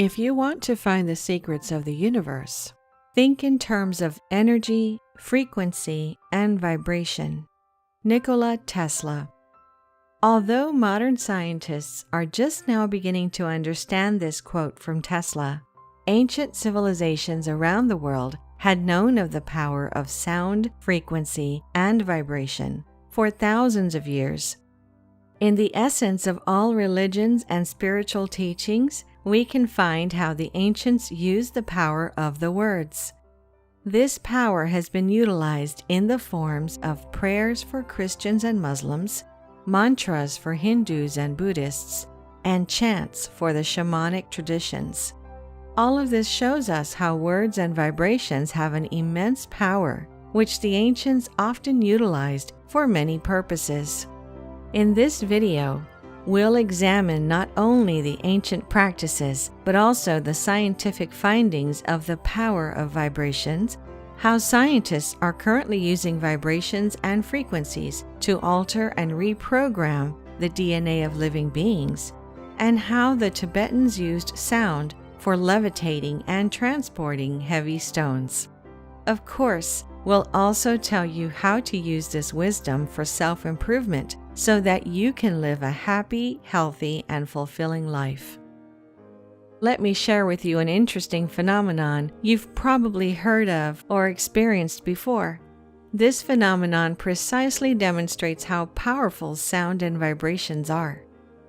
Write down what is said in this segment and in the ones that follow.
If you want to find the secrets of the universe, think in terms of energy, frequency, and vibration. Nikola Tesla. Although modern scientists are just now beginning to understand this quote from Tesla, ancient civilizations around the world had known of the power of sound, frequency, and vibration for thousands of years. In the essence of all religions and spiritual teachings, we can find how the ancients used the power of the words. This power has been utilized in the forms of prayers for Christians and Muslims, mantras for Hindus and Buddhists, and chants for the shamanic traditions. All of this shows us how words and vibrations have an immense power, which the ancients often utilized for many purposes. In this video, we'll examine not only the ancient practices, but also the scientific findings of the power of vibrations, how scientists are currently using vibrations and frequencies to alter and reprogram the DNA of living beings, and how the Tibetans used sound for levitating and transporting heavy stones. Of course, we'll also tell you how to use this wisdom for self-improvement so that you can live a happy, healthy, and fulfilling life. Let me share with you an interesting phenomenon you've probably heard of or experienced before. This phenomenon precisely demonstrates how powerful sound and vibrations are.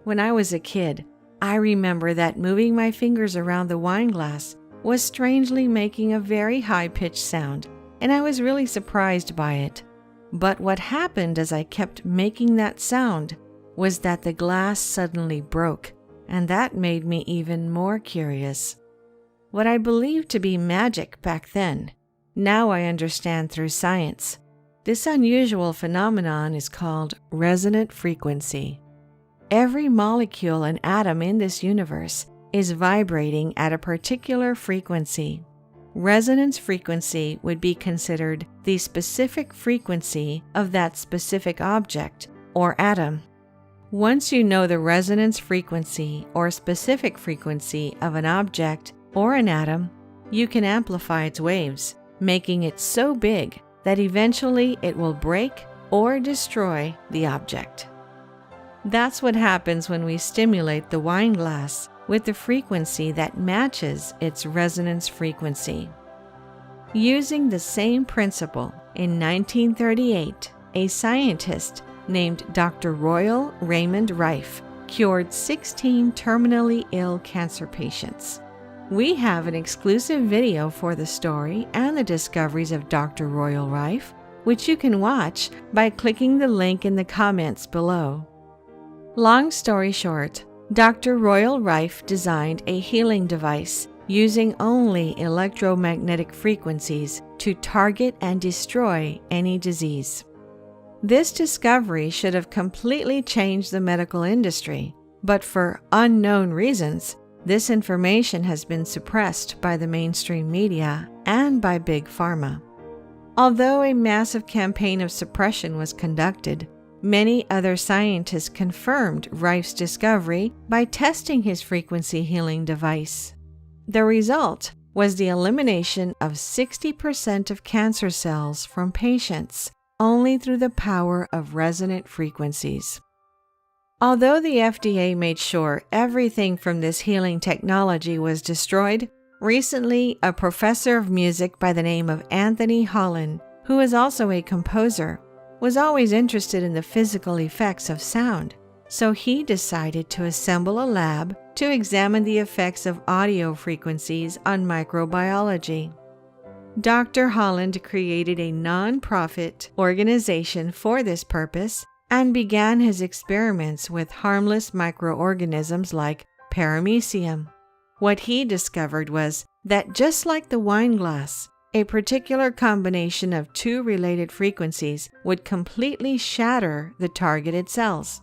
When I was a kid, I remember that moving my fingers around the wine glass was strangely making a very high-pitched sound, and I was really surprised by it. But what happened as I kept making that sound was that the glass suddenly broke, and that made me even more curious. What I believed to be magic back then, now I understand through science. This unusual phenomenon is called resonant frequency. Every molecule and atom in this universe is vibrating at a particular frequency. Resonance frequency would be considered the specific frequency of that specific object or atom. Once you know the resonance frequency or specific frequency of an object or an atom, you can amplify its waves, making it so big that eventually it will break or destroy the object. That's what happens when we stimulate the wine glass with the frequency that matches its resonance frequency. Using the same principle, in 1938, a scientist named Dr. Royal Raymond Rife cured 16 terminally ill cancer patients. We have an exclusive video for the story and the discoveries of Dr. Royal Rife, which you can watch by clicking the link in the comments below. Long story short, Dr. Royal Rife designed a healing device using only electromagnetic frequencies to target and destroy any disease. This discovery should have completely changed the medical industry, but for unknown reasons, this information has been suppressed by the mainstream media and by Big Pharma. Although a massive campaign of suppression was conducted, many other scientists confirmed Rife's discovery by testing his frequency healing device. The result was the elimination of 60% of cancer cells from patients only through the power of resonant frequencies. Although the FDA made sure everything from this healing technology was destroyed, recently a professor of music by the name of Anthony Holland, who is also a composer, was always interested in the physical effects of sound, so he decided to assemble a lab to examine the effects of audio frequencies on microbiology. Dr. Holland created a non-profit organization for this purpose and began his experiments with harmless microorganisms like paramecium. What he discovered was that just like the wine glass, a particular combination of two related frequencies would completely shatter the targeted cells.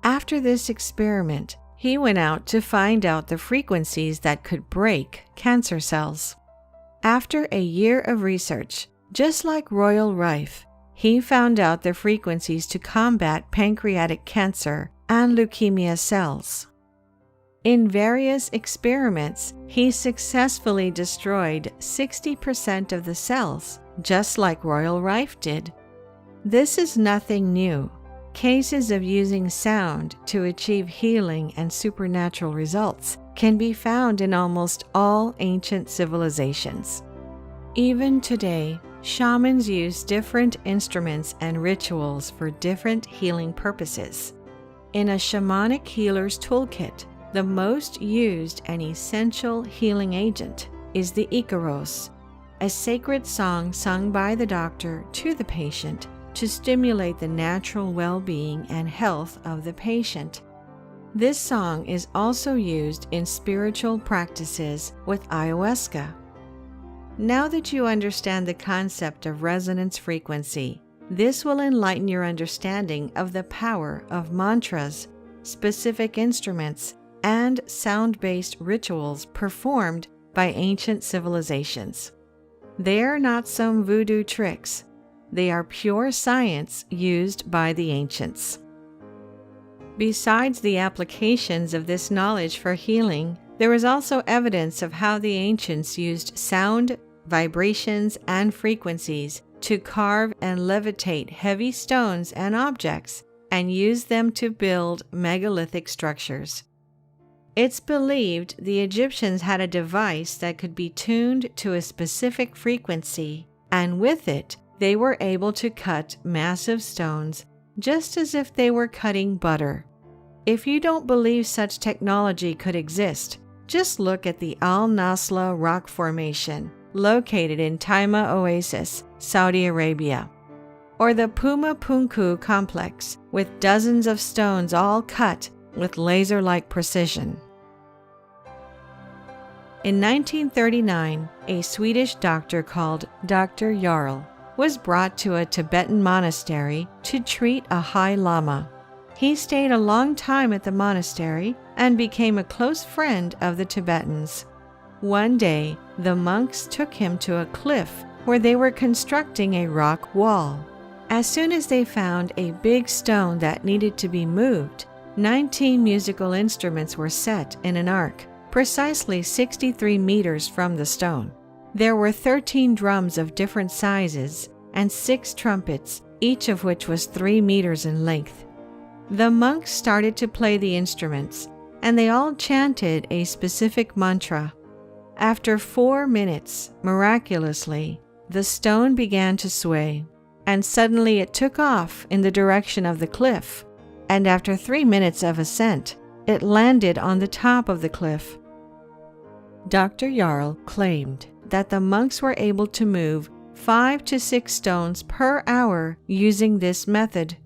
After this experiment, he went out to find out the frequencies that could break cancer cells. After a year of research, just like Royal Rife, he found out the frequencies to combat pancreatic cancer and leukemia cells. In various experiments, he successfully destroyed 60% of the cells, just like Royal Rife did. This is nothing new. Cases of using sound to achieve healing and supernatural results can be found in almost all ancient civilizations. Even today, shamans use different instruments and rituals for different healing purposes. In a shamanic healer's toolkit, the most used and essential healing agent is the Icaros, a sacred song sung by the doctor to the patient to stimulate the natural well-being and health of the patient. This song is also used in spiritual practices with ayahuasca. Now that you understand the concept of resonance frequency, this will enlighten your understanding of the power of mantras, specific instruments, and sound-based rituals performed by ancient civilizations. They are not some voodoo tricks. They are pure science used by the ancients. Besides the applications of this knowledge for healing, there is also evidence of how the ancients used sound, vibrations, and frequencies to carve and levitate heavy stones and objects and use them to build megalithic structures. It's believed the Egyptians had a device that could be tuned to a specific frequency, and with it, they were able to cut massive stones just as if they were cutting butter. If you don't believe such technology could exist, just look at the Al-Nasla rock formation located in Taima Oasis, Saudi Arabia, or the Puma Punku complex with dozens of stones all cut with laser-like precision. In 1939, a Swedish doctor called Dr. Jarl was brought to a Tibetan monastery to treat a High Lama. He stayed a long time at the monastery and became a close friend of the Tibetans. One day, the monks took him to a cliff where they were constructing a rock wall. As soon as they found a big stone that needed to be moved, 19 musical instruments were set in an arc, precisely 63 meters from the stone. There were 13 drums of different sizes and 6 trumpets, each of which was 3 meters in length. The monks started to play the instruments, and they all chanted a specific mantra. After 4 minutes, miraculously, the stone began to sway, and suddenly it took off in the direction of the cliff, and after 3 minutes of ascent, it landed on the top of the cliff. Dr. Jarl claimed that the monks were able to move 5 to 6 stones per hour using this method.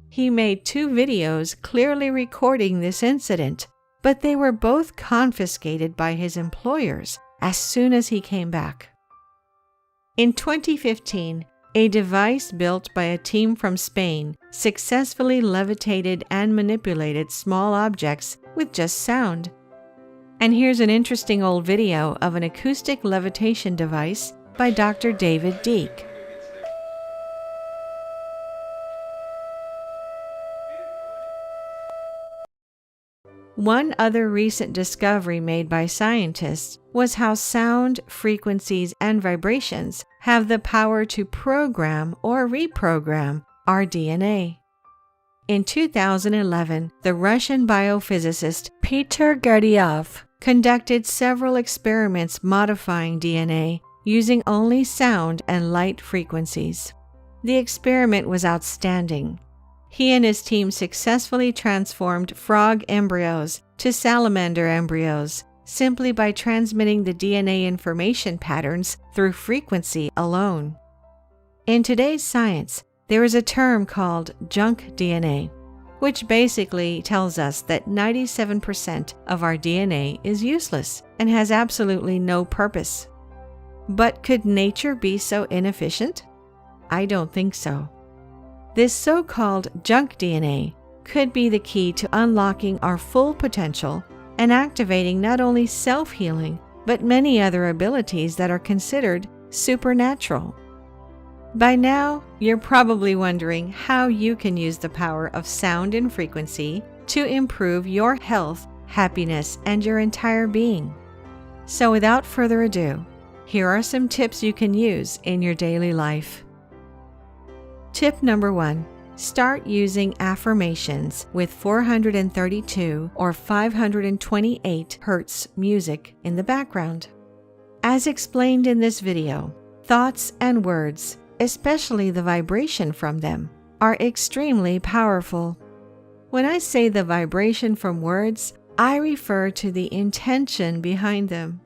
He made 2 videos clearly recording this incident, but they were both confiscated by his employers as soon as he came back. In 2015, a device built by a team from Spain successfully levitated and manipulated small objects with just sound. And here's an interesting old video of an acoustic levitation device by Dr. David Deek. One other recent discovery made by scientists was how sound, frequencies, and vibrations have the power to program or reprogram our DNA. In 2011, the Russian biophysicist Peter Gurdjieff conducted several experiments modifying DNA using only sound and light frequencies. The experiment was outstanding. He and his team successfully transformed frog embryos to salamander embryos simply by transmitting the DNA information patterns through frequency alone. In today's science, there is a term called junk DNA, which basically tells us that 97% of our DNA is useless and has absolutely no purpose. But could nature be so inefficient? I don't think so. This so-called junk DNA could be the key to unlocking our full potential and activating not only self-healing, but many other abilities that are considered supernatural. By now, you're probably wondering how you can use the power of sound and frequency to improve your health, happiness, and your entire being. So without further ado, here are some tips you can use in your daily life. Tip number 1. Start using affirmations with 432 or 528 Hz music in the background. As explained in this video, thoughts and words, especially the vibration from them, are extremely powerful. When I say the vibration from words, I refer to the intention behind them.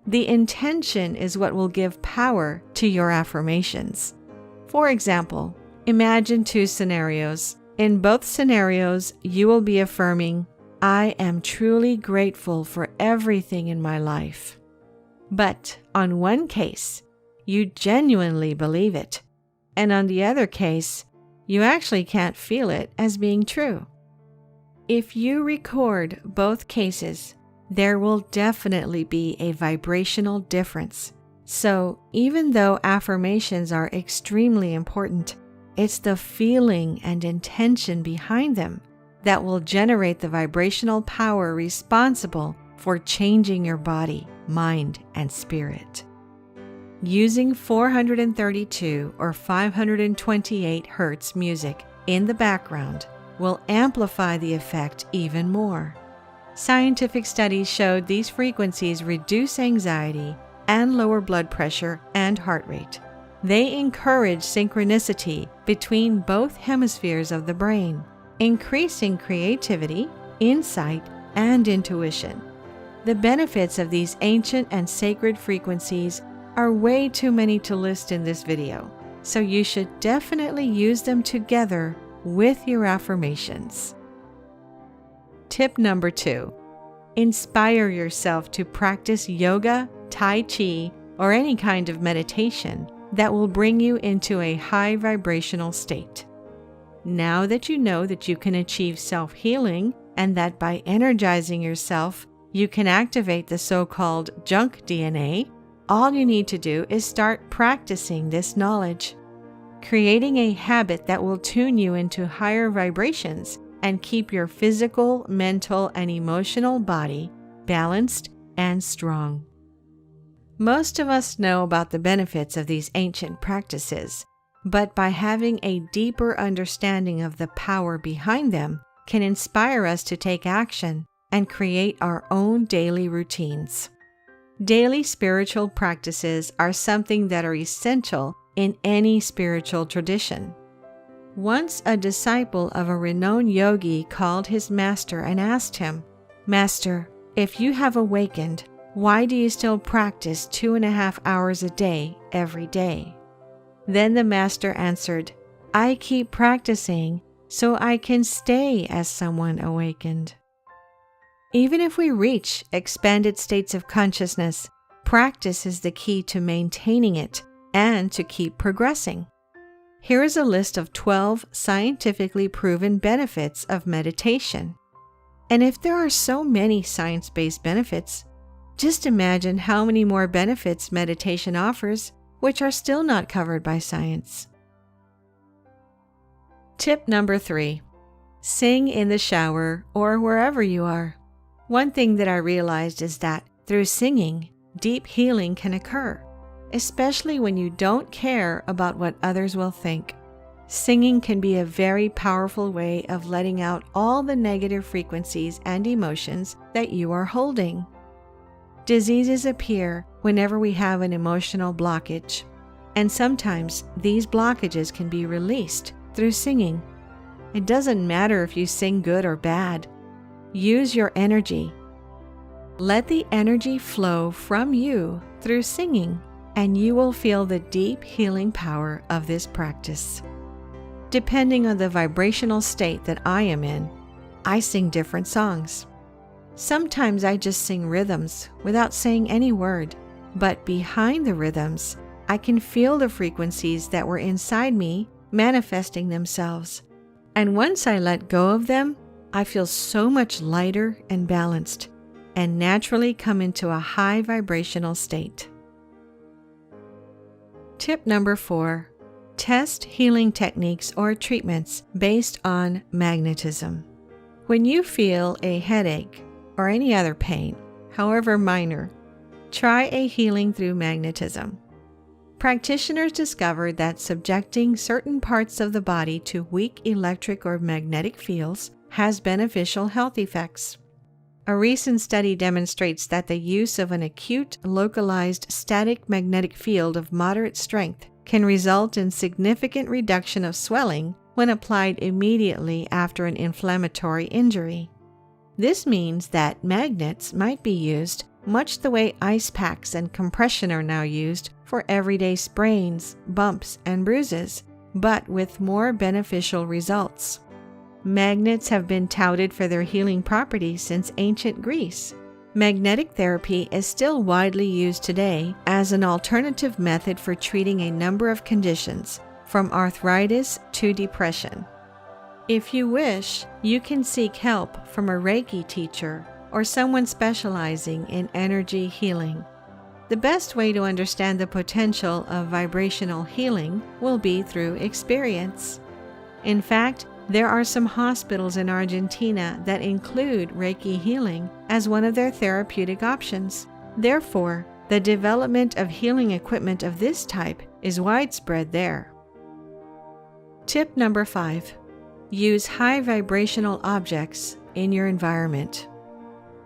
The intention is what will give power to your affirmations. For example, imagine 2 scenarios. In both scenarios, you will be affirming, "I am truly grateful for everything in my life." But on one case, you genuinely believe it, and on the other case, you actually can't feel it as being true. If you record both cases, there will definitely be a vibrational difference. So even though affirmations are extremely important, it's the feeling and intention behind them that will generate the vibrational power responsible for changing your body, mind, and spirit. Using 432 or 528 Hz music in the background will amplify the effect even more. Scientific studies showed these frequencies reduce anxiety and lower blood pressure and heart rate. They encourage synchronicity between both hemispheres of the brain, increasing creativity, insight, and intuition. The benefits of these ancient and sacred frequencies are way too many to list in this video, so you should definitely use them together with your affirmations. Tip number 2. Inspire yourself to practice yoga, tai chi, or any kind of meditation that will bring you into a high vibrational state. Now that you know that you can achieve self-healing and that by energizing yourself, you can activate the so-called junk DNA, all you need to do is start practicing this knowledge. Creating a habit that will tune you into higher vibrations and keep your physical, mental, and emotional body balanced and strong. Most of us know about the benefits of these ancient practices, but by having a deeper understanding of the power behind them can inspire us to take action and create our own daily routines. Daily spiritual practices are something that are essential in any spiritual tradition. Once a disciple of a renowned yogi called his master and asked him, "Master, if you have awakened, why do you still practice 2.5 hours a day every day?" Then the master answered, "I keep practicing so I can stay as someone awakened." Even if we reach expanded states of consciousness, practice is the key to maintaining it and to keep progressing. Here is a list of 12 scientifically proven benefits of meditation. And if there are so many science-based benefits, just imagine how many more benefits meditation offers, which are still not covered by science. Tip number 3. Sing in the shower or wherever you are. One thing that I realized is that through singing, deep healing can occur, especially when you don't care about what others will think. Singing can be a very powerful way of letting out all the negative frequencies and emotions that you are holding. Diseases appear whenever we have an emotional blockage, and sometimes these blockages can be released through singing. It doesn't matter if you sing good or bad. Use your energy. Let the energy flow from you through singing, and you will feel the deep healing power of this practice. Depending on the vibrational state that I am in, I sing different songs. Sometimes I just sing rhythms without saying any word, but behind the rhythms, I can feel the frequencies that were inside me manifesting themselves. And once I let go of them, I feel so much lighter and balanced, and naturally come into a high vibrational state. Tip number 4. Test healing techniques or treatments based on magnetism. When you feel a headache, or any other pain, however minor, try a healing through magnetism. Practitioners discovered that subjecting certain parts of the body to weak electric or magnetic fields has beneficial health effects. A recent study demonstrates that the use of an acute, localized static magnetic field of moderate strength can result in significant reduction of swelling when applied immediately after an inflammatory injury. This means that magnets might be used much the way ice packs and compression are now used for everyday sprains, bumps, and bruises, but with more beneficial results. Magnets have been touted for their healing properties since ancient Greece. Magnetic therapy is still widely used today as an alternative method for treating a number of conditions, from arthritis to depression. If you wish, you can seek help from a Reiki teacher or someone specializing in energy healing. The best way to understand the potential of vibrational healing will be through experience. In fact, there are some hospitals in Argentina that include Reiki healing as one of their therapeutic options. Therefore, the development of healing equipment of this type is widespread there. Tip number 5. Use high vibrational objects in your environment.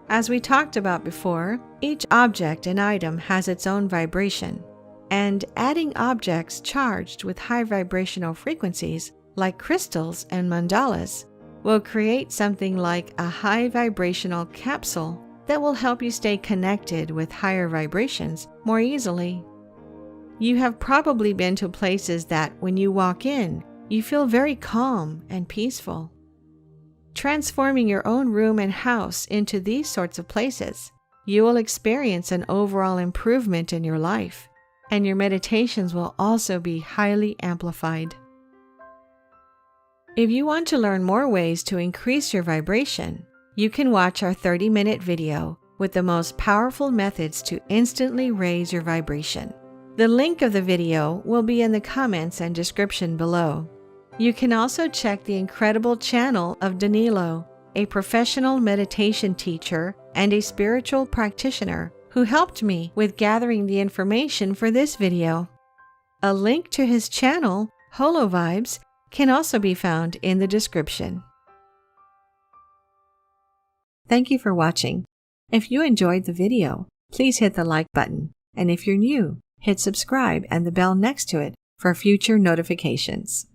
As we talked about before, each object and item has its own vibration, and adding objects charged with high vibrational frequencies, like crystals and mandalas, will create something like a high vibrational capsule that will help you stay connected with higher vibrations more easily. You have probably been to places that, when you walk in, you feel very calm and peaceful. Transforming your own room and house into these sorts of places, you will experience an overall improvement in your life, and your meditations will also be highly amplified. If you want to learn more ways to increase your vibration, you can watch our 30-minute video with the most powerful methods to instantly raise your vibration. The link of the video will be in the comments and description below. You can also check the incredible channel of Danilo, a professional meditation teacher and a spiritual practitioner who helped me with gathering the information for this video. A link to his channel, Holo Vibes, can also be found in the description. Thank you for watching. If you enjoyed the video, please hit the like button, and if you're new, hit subscribe and the bell next to it for future notifications.